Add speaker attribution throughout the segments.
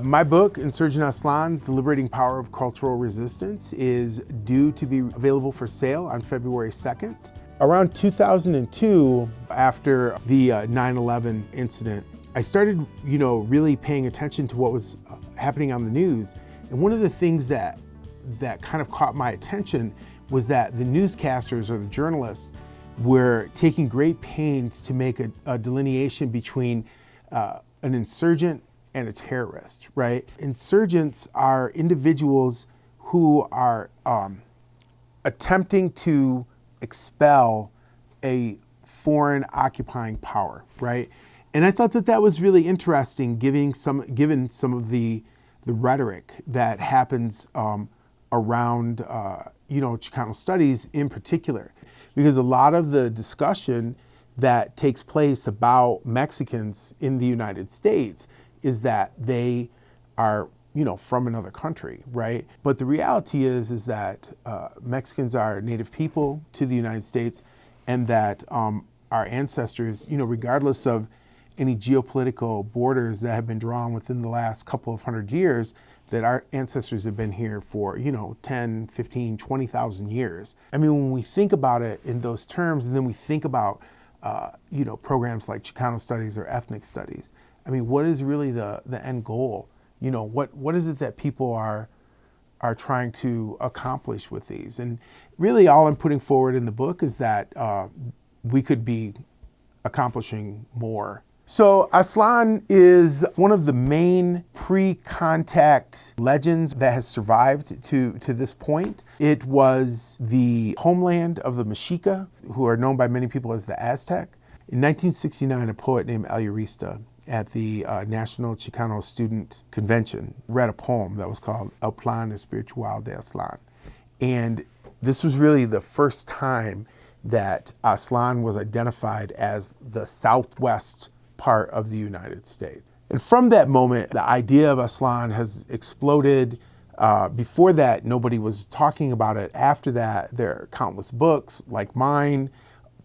Speaker 1: My book, Insurgent Aztlan, The Liberating Power of Cultural Resistance, is due to be available for sale on February 2nd. Around 2002, after the 9/11 incident, I started, really paying attention to what was happening on the news. And one of the things that kind of caught my attention was that the newscasters or the journalists were taking great pains to make a delineation between an insurgent and a terrorist, right? Insurgents are individuals who are attempting to expel a foreign occupying power, right? And I thought that was really interesting, given some of the rhetoric that happens around Chicano studies in particular, because a lot of the discussion that takes place about Mexicans in the United States is that they are, from another country, right? But the reality is that Mexicans are native people to the United States, and that our ancestors, regardless of any geopolitical borders that have been drawn within the last couple of hundred years, that our ancestors have been here for, 10, 15, 20,000 years. I mean, when we think about it in those terms, and then we think about, programs like Chicano studies or ethnic studies, I mean, what is really the end goal? What is it that people are trying to accomplish with these? And really all I'm putting forward in the book is that we could be accomplishing more. So Aztlan is one of the main pre-contact legends that has survived to this point. It was the homeland of the Mexica, who are known by many people as the Aztec. In 1969, a poet named Alurista at the National Chicano Student Convention read a poem that was called El Plan Espiritual de Aztlan. And this was really the first time that Aztlan was identified as the southwest part of the United States. And from that moment, the idea of Aztlan has exploded. Before that, nobody was talking about it. After that, there are countless books like mine,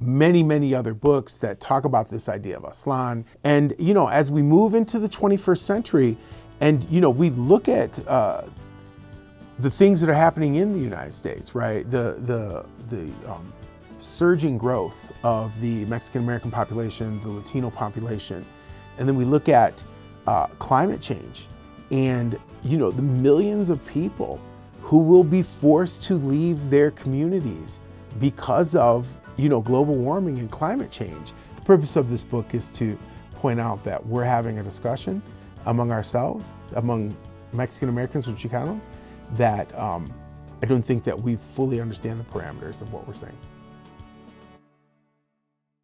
Speaker 1: many, many other books that talk about this idea of Aztlan. And, as we move into the 21st century and, we look at the things that are happening in the United States, right? The surging growth of the Mexican-American population, the Latino population. And then we look at climate change and, the millions of people who will be forced to leave their communities because of, global warming and climate change. The purpose of this book is to point out that we're having a discussion among ourselves, among Mexican-Americans or Chicanos, that I don't think that we fully understand the parameters of what we're saying.